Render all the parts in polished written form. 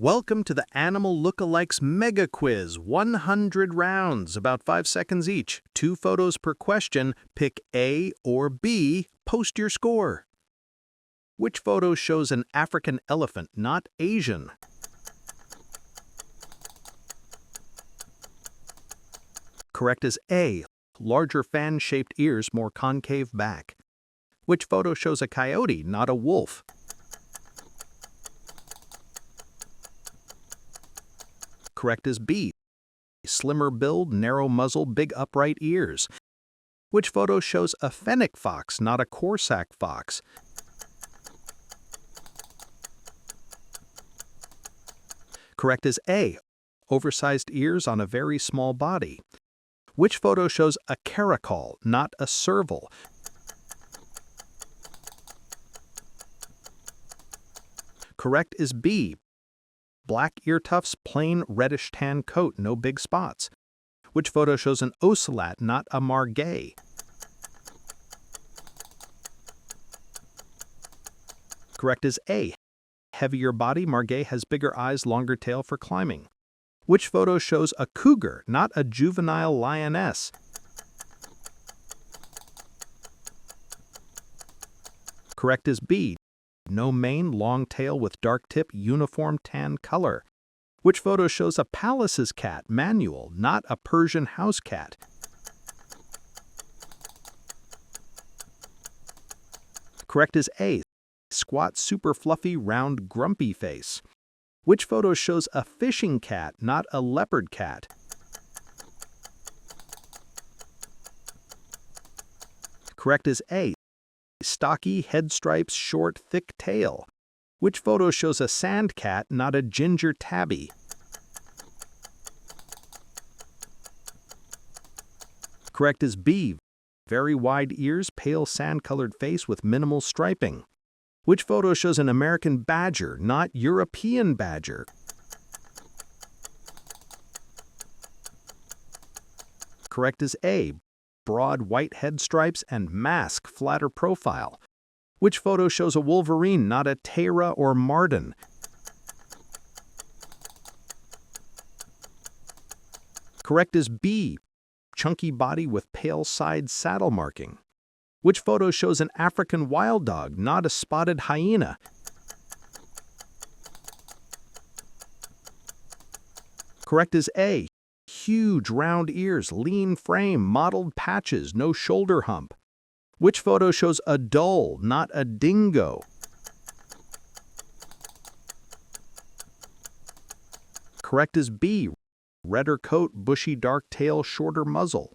Welcome to the Animal Lookalikes Mega Quiz. 100 rounds, about 5 seconds each. 2 photos per question. Pick A or B. Post your score. Which photo shows an African elephant, not Asian? Correct is A. Larger fan-shaped ears, more concave back. Which photo shows a coyote, not a wolf? Correct is B. Slimmer build, narrow muzzle, big upright ears. Which photo shows a fennec fox, not a Corsac fox? Correct is A. Oversized ears on a very small body. Which photo shows a caracal, not a serval? Correct is B. Black ear tufts, plain reddish tan coat, no big spots. Which photo shows an Ocelot, not a Margay? Correct is A. Heavier body, Margay has bigger eyes, longer tail for climbing. Which photo shows a cougar, not a juvenile lioness? Correct is B. No mane, long tail with dark tip, uniform tan color. Which photo shows a Pallas's cat, manual, not a Persian house cat? Correct is A. Squat, super fluffy, round, grumpy face. Which photo shows a fishing cat, not a leopard cat? Correct is A. Stocky, head stripes, short, thick tail. Which photo shows a sand cat, not a ginger tabby? Correct is B. Very wide ears, pale sand-colored face with minimal striping. Which photo shows an American badger, not European badger? Correct is A. Broad white head stripes and mask, flatter profile. Which photo shows a Wolverine, not a Tara or Marden? Correct is B. Chunky body with pale side saddle marking. Which photo shows an African wild dog, not a spotted hyena? Correct is A. Huge round ears, lean frame, mottled patches, no shoulder hump. Which photo shows a Dhole, not a Dingo? Correct is B. Redder coat, bushy dark tail, shorter muzzle.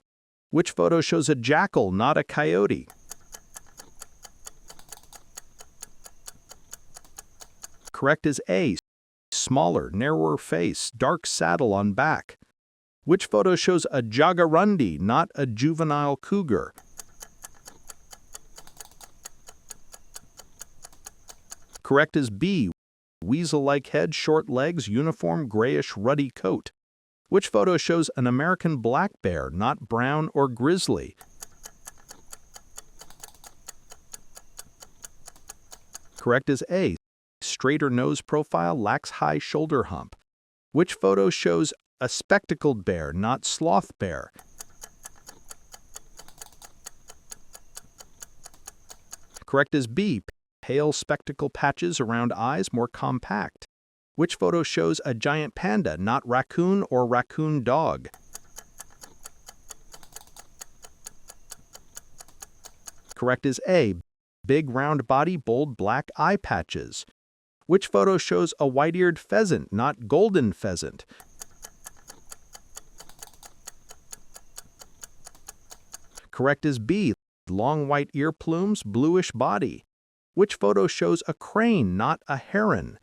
Which photo shows a jackal, not a coyote? Correct is A. Smaller, narrower face, dark saddle on back. Which photo shows a Jaguar, not a juvenile cougar? Correct is B. Weasel-like head, short legs, uniform grayish ruddy coat. Which photo shows an American black bear, not brown or grizzly? Correct is A. Straighter nose profile, lacks high shoulder hump. Which photo shows a spectacled bear, not sloth bear? Correct is B. Pale spectacle patches around eyes, more compact. Which photo shows a giant panda, not raccoon or raccoon dog? Correct is A. Big round body, bold black eye patches. Which photo shows a white-eared pheasant, not golden pheasant? Correct is B. Long white ear plumes, bluish body. Which photo shows a crane, not a heron?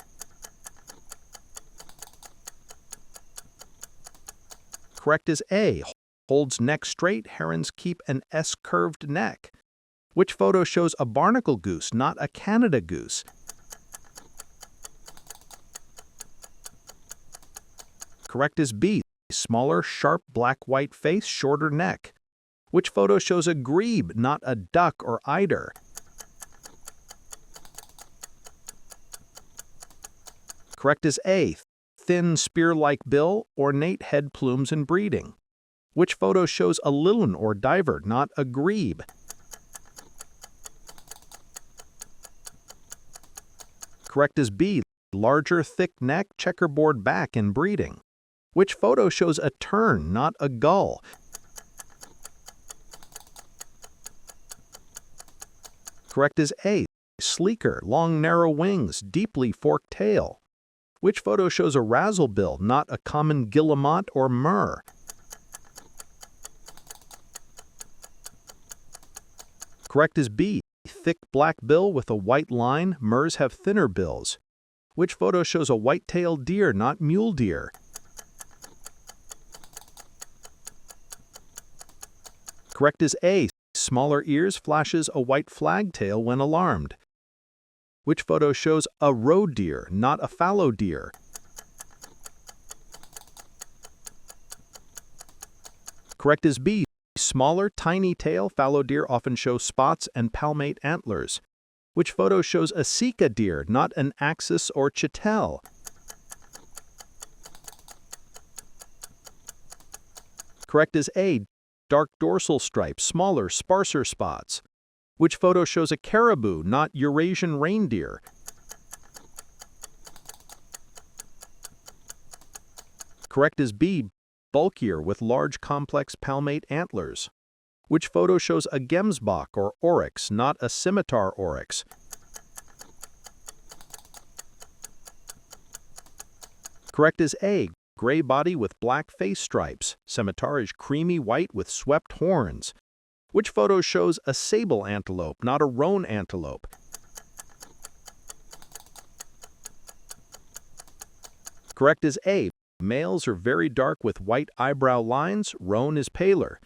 Correct is A. Holds neck straight, herons keep an S-curved neck. Which photo shows a barnacle goose, not a Canada goose? Correct is B. Smaller, sharp, black-white face, shorter neck. Which photo shows a grebe, not a duck or eider? Correct is A. thin spear-like bill, ornate head plumes in breeding? Which photo shows a loon or diver, not a grebe? Correct is B, larger, thick neck, checkerboard back in breeding. Which photo shows a tern, not a gull? Correct is A, sleeker, long narrow wings, deeply forked tail. Which photo shows a razzlebill, not a common guillemot or murre? Correct is B, thick black bill with a white line, murres have thinner bills. Which photo shows a white-tailed deer, not mule deer? Correct is A, smaller ears, flashes a white flag tail when alarmed. Which photo shows a roe deer, not a fallow deer? Correct is B, smaller, tiny tail, fallow deer often show spots and palmate antlers. Which photo shows a sika deer, not an axis or chitel? Correct is A, dark dorsal stripes, smaller, sparser spots. Which photo shows a caribou, not Eurasian reindeer? Correct is B, bulkier with large complex palmate antlers. Which photo shows a gemsbok or oryx, not a scimitar oryx? Correct is A, gray body with black face stripes. Scimitar is creamy white with swept horns. Which photo shows a sable antelope, not a roan antelope? Correct is A, males are very dark with white eyebrow lines, roan is paler.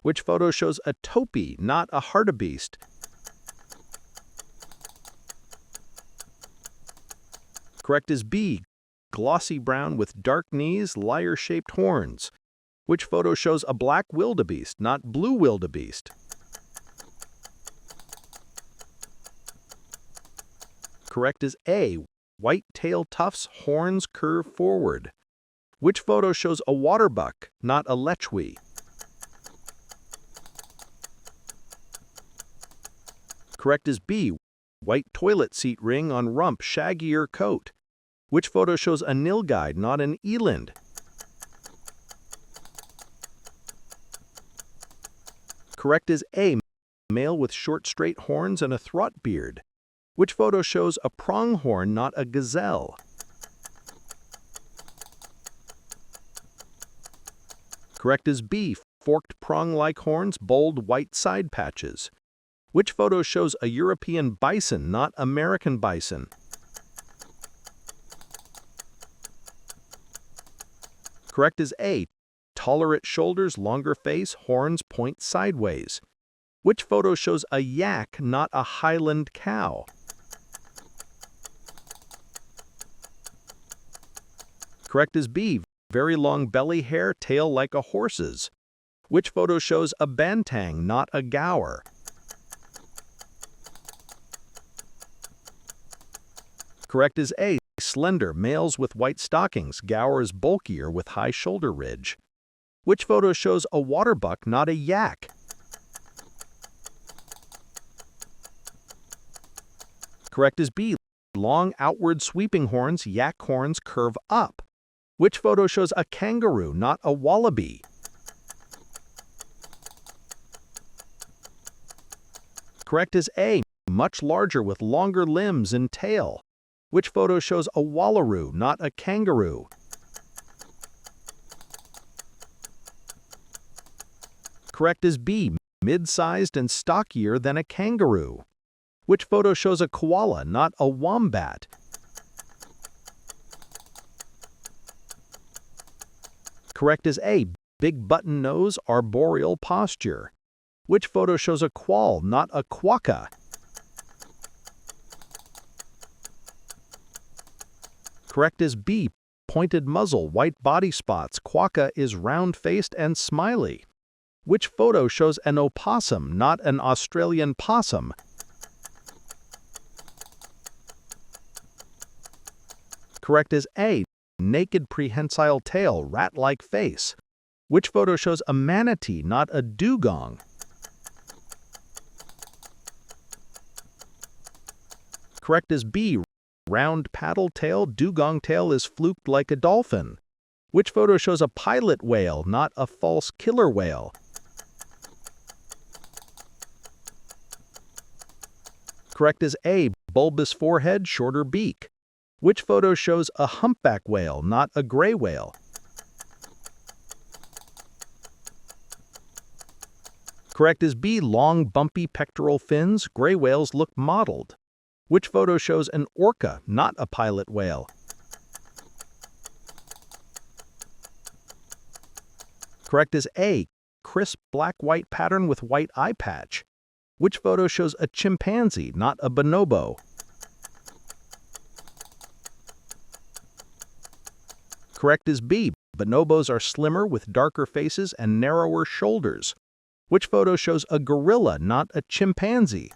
Which photo shows a topi, not a hartebeest? Correct is B, glossy brown with dark knees, lyre-shaped horns. Which photo shows a black wildebeest, not blue wildebeest? Correct is A, white tail tufts, horns curve forward. Which photo shows a waterbuck, not a lechwe? Correct is B, white toilet seat ring on rump, shaggier coat. Which photo shows a nilgide, not an eland? Correct is A, male with short straight horns and a throt beard. Which photo shows a pronghorn, not a gazelle? Correct is B, forked prong-like horns, bold white side patches. Which photo shows a European bison, not American bison? Correct is A, taller at shoulders, longer face, horns point sideways. Which photo shows a yak, not a Highland cow? Correct is B, very long belly hair, tail like a horse's. Which photo shows a bantang, not a gaur? Correct is A, slender, males with white stockings, gaur is bulkier with high shoulder ridge. Which photo shows a waterbuck, not a yak? Correct is B, long outward sweeping horns, yak horns curve up. Which photo shows a kangaroo, not a wallaby? Correct is A, much larger with longer limbs and tail. Which photo shows a wallaroo, not a kangaroo? Correct is B, mid-sized and stockier than a kangaroo. Which photo shows a koala, not a wombat? Correct is A, big button nose, arboreal posture. Which photo shows a quoll, not a quokka? Correct is B, pointed muzzle, white body spots, quokka is round-faced and smiley. Which photo shows an opossum, not an Australian possum? Correct is A, naked prehensile tail, rat-like face? Which photo shows a manatee, not a dugong? Correct is B, round paddle tail, dugong tail is fluked like a dolphin. Which photo shows a pilot whale, not a false killer whale? Correct is A, bulbous forehead, shorter beak. Which photo shows a humpback whale, not a gray whale? Correct is B, long bumpy pectoral fins, gray whales look mottled. Which photo shows an orca, not a pilot whale? Correct is A, crisp black-white pattern with white eye patch. Which photo shows a chimpanzee, not a bonobo? Correct is B, bonobos are slimmer with darker faces and narrower shoulders. Which photo shows a gorilla, not a chimpanzee?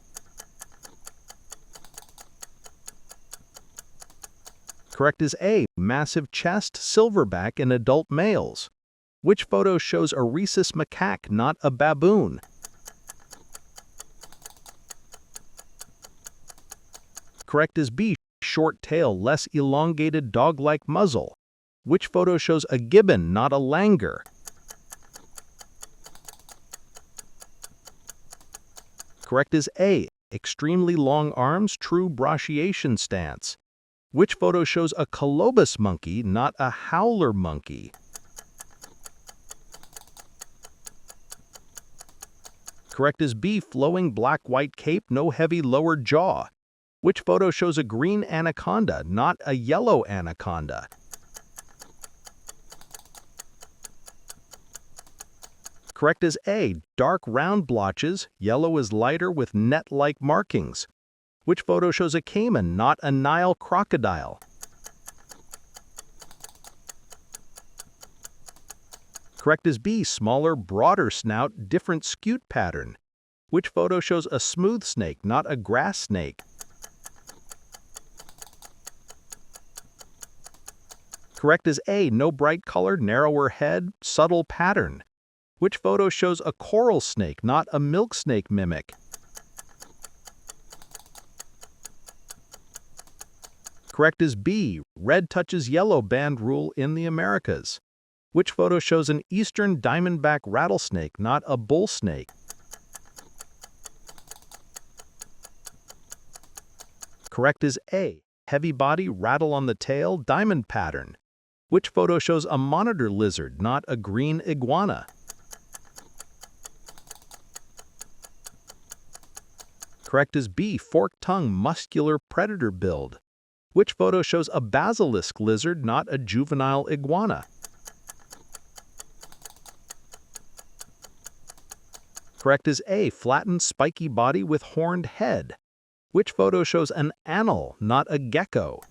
Correct is A, massive chest, silverback in adult males. Which photo shows a rhesus macaque, not a baboon? Correct is B, short tail, less elongated dog-like muzzle. Which photo shows a gibbon, not a langur? Correct is A, extremely long arms, true brachiation stance. Which photo shows a colobus monkey, not a howler monkey? Correct is B, flowing black-white cape, no heavy lower jaw. Which photo shows a green anaconda, not a yellow anaconda? Correct is A, dark round blotches, yellow is lighter with net-like markings. Which photo shows a caiman, not a Nile crocodile? Correct is B, smaller, broader snout, different scute pattern. Which photo shows a smooth snake, not a grass snake? Correct is A, no bright color, narrower head, subtle pattern. Which photo shows a coral snake, not a milk snake mimic? Correct is B, red touches yellow band rule in the Americas. Which photo shows an eastern diamondback rattlesnake, not a bull snake? Correct is A, heavy body, rattle on the tail, diamond pattern. Which photo shows a monitor lizard, not a green iguana? Correct is B, forked tongue, muscular predator build. Which photo shows a basilisk lizard, not a juvenile iguana? Correct is A, flattened spiky body with horned head. Which photo shows an anole, not a gecko?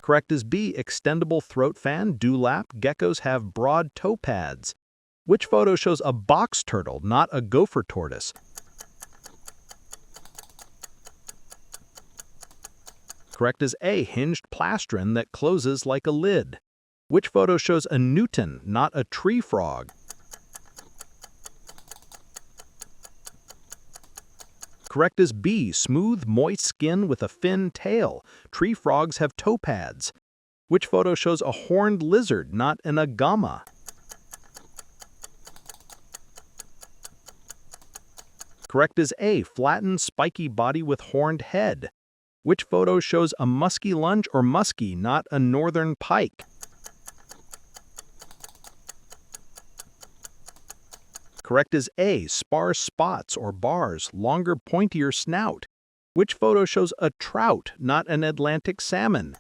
Correct is B, extendable throat fan, dewlap, geckos have broad toe pads. Which photo shows a box turtle, not a gopher tortoise? Correct is A, hinged plastron that closes like a lid. Which photo shows a newton, not a tree frog? Correct is B, smooth, moist skin with a fin tail. Tree frogs have toe pads. Which photo shows a horned lizard, not an agama? Correct is A, flattened, spiky body with horned head. Which photo shows a musky lunge or muskie, not a northern pike? Correct is A, sparse spots or bars, longer, pointier snout. Which photo shows a trout, not an Atlantic salmon?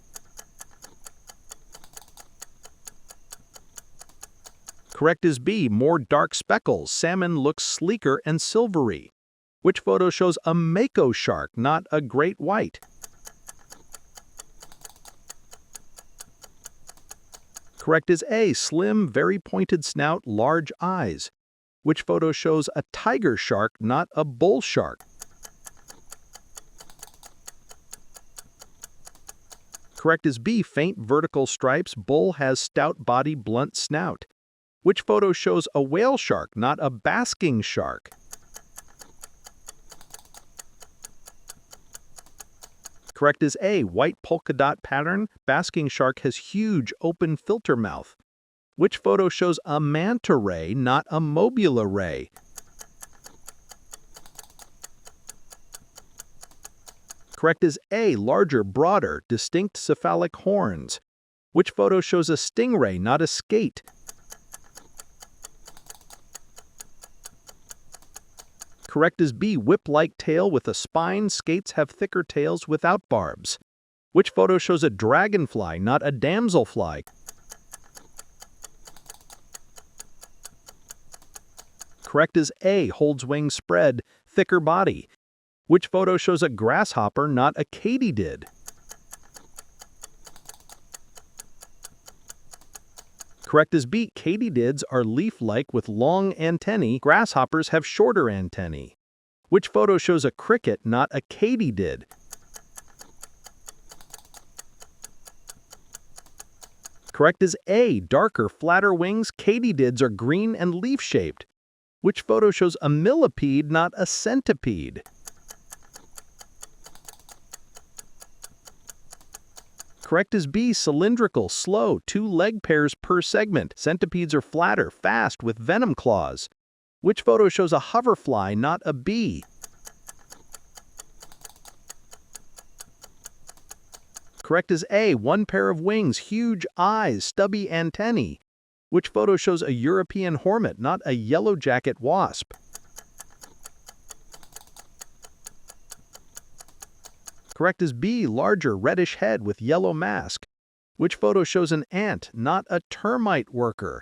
Correct is B, more dark speckles, salmon looks sleeker and silvery. Which photo shows a mako shark, not a great white? Correct is A, slim, very pointed snout, large eyes. Which photo shows a tiger shark, not a bull shark? Correct is B, faint vertical stripes. Bull has stout body, blunt snout. Which photo shows a whale shark, not a basking shark? Correct is A, white polka dot pattern. Basking shark has huge open filter mouth. Which photo shows a manta ray, not a mobula ray? Correct is A, larger, broader, distinct cephalic horns. Which photo shows a stingray, not a skate? Correct is B, whip-like tail with a spine. Skates have thicker tails without barbs. Which photo shows a dragonfly, not a damselfly? Correct is A, holds wings spread, thicker body. Which photo shows a grasshopper, not a katydid? Correct is B, katydids are leaf-like with long antennae. Grasshoppers have shorter antennae. Which photo shows a cricket, not a katydid? Correct is A, darker, flatter wings. Katydids are green and leaf-shaped. Which photo shows a millipede, not a centipede? Correct is B, cylindrical, slow, 2 leg pairs per segment. Centipedes are flatter, fast, with venom claws. Which photo shows a hoverfly, not a bee? Correct is A, 1 pair of wings, huge eyes, stubby antennae. Which photo shows a European hornet, not a yellow jacket wasp? Correct is B, larger, reddish head with yellow mask. Which photo shows an ant, not a termite worker?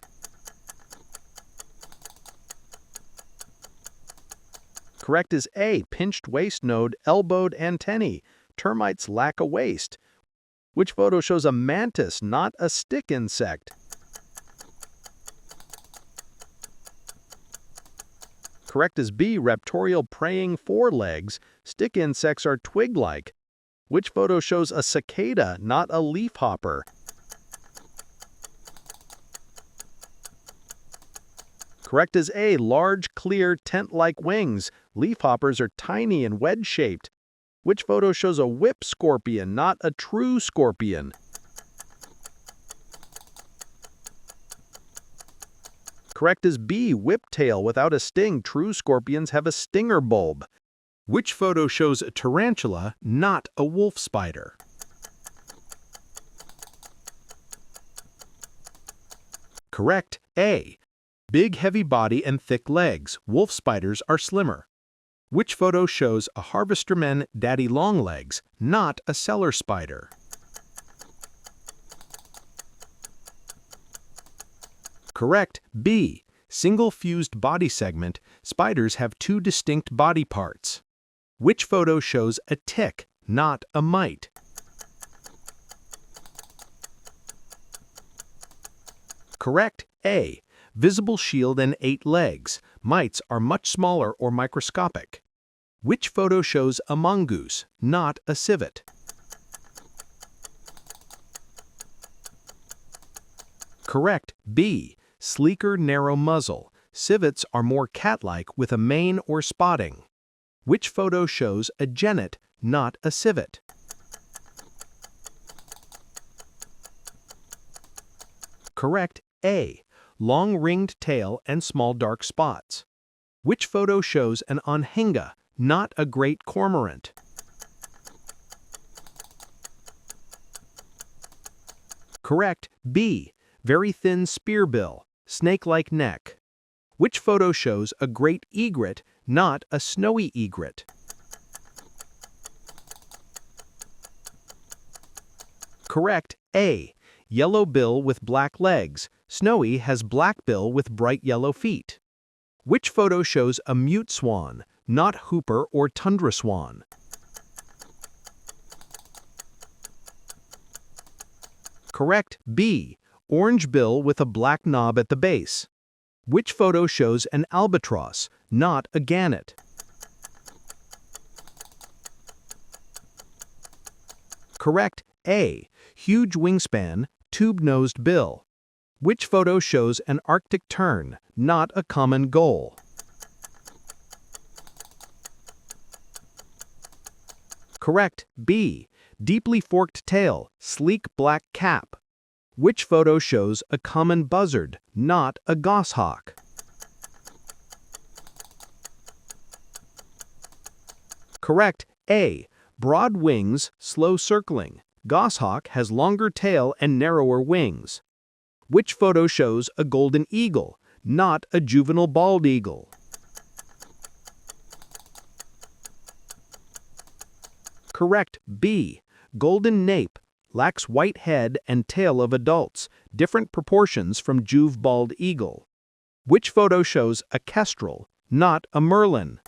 Correct is A, pinched waist node, elbowed antennae. Termites lack a waist. Which photo shows a mantis, not a stick insect? Correct is B, raptorial praying forelegs. Stick insects are twig-like. Which photo shows a cicada, not a leafhopper? Correct is A, large, clear, tent-like wings. Leafhoppers are tiny and wedge-shaped. Which photo shows a whip scorpion, not a true scorpion? Correct is B, whiptail without a sting. True scorpions have a stinger bulb. Which photo shows a tarantula, not a wolf spider? Correct, A. Big, heavy body and thick legs. Wolf spiders are slimmer. Which photo shows a harvesterman, daddy long legs, not a cellar spider? Correct, B. Single fused body segment. Spiders have 2 distinct body parts. Which photo shows a tick, not a mite? Correct, A. Visible shield and 8 legs. Mites are much smaller or microscopic. Which photo shows a mongoose, not a civet? Correct, B. Sleeker, narrow muzzle. Civets are more cat-like with a mane or spotting. Which photo shows a genet, not a civet? Correct, A. Long ringed tail and small dark spots. Which photo shows an onhenga, not a great cormorant? Correct, B. Very thin spearbill, snake-like neck. Which photo shows a great egret, not a snowy egret? Correct, A. Yellow bill with black legs. Snowy has black bill with bright yellow feet. Which photo shows a mute swan, not hooper or tundra swan? Correct, B. Orange bill with a black knob at the base. Which photo shows an albatross, not a gannet? Correct, A. Huge wingspan, tube-nosed bill. Which photo shows an Arctic tern, not a common gull? Correct. B. Deeply forked tail, sleek black cap. Which photo shows a common buzzard, not a goshawk? Correct. A. Broad wings, slow circling. Goshawk has longer tail and narrower wings. Which photo shows a golden eagle, not a juvenile bald eagle? Correct. B. Golden nape, lacks white head and tail of adults, different proportions from juve bald eagle. Which photo shows a kestrel, not a merlin?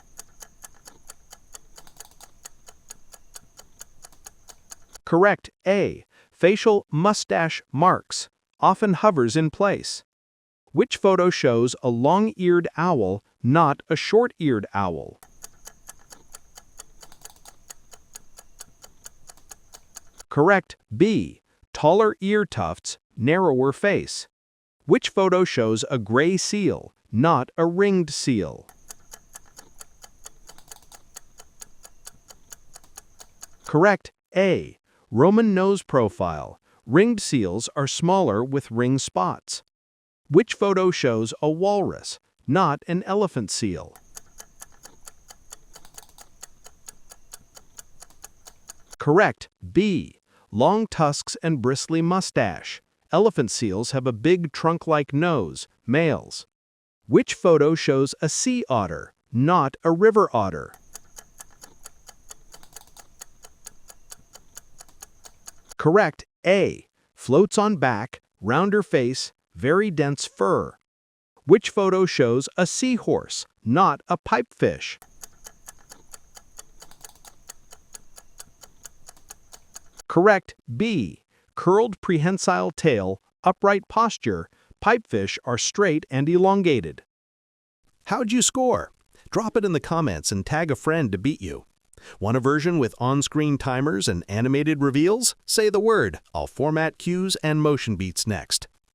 Correct. A. Facial mustache marks, often hovers in place. Which photo shows a long-eared owl, not a short-eared owl? Correct. B. Taller ear tufts, narrower face. Which photo shows a gray seal, not a ringed seal? Correct. A. Roman nose profile. Ringed seals are smaller with ring spots. Which photo shows a walrus, not an elephant seal? Correct. B. Long tusks and bristly mustache. Elephant seals have a big trunk-like nose, males. Which photo shows a sea otter, not a river otter? Correct. A. Floats on back, rounder face, very dense fur. Which photo shows a seahorse, not a pipefish? Correct. B. Curled prehensile tail, upright posture. Pipefish are straight and elongated. How'd you score? Drop it in the comments and tag a friend to beat you. Want a version with on-screen timers and animated reveals? Say the word. I'll format cues and motion beats next.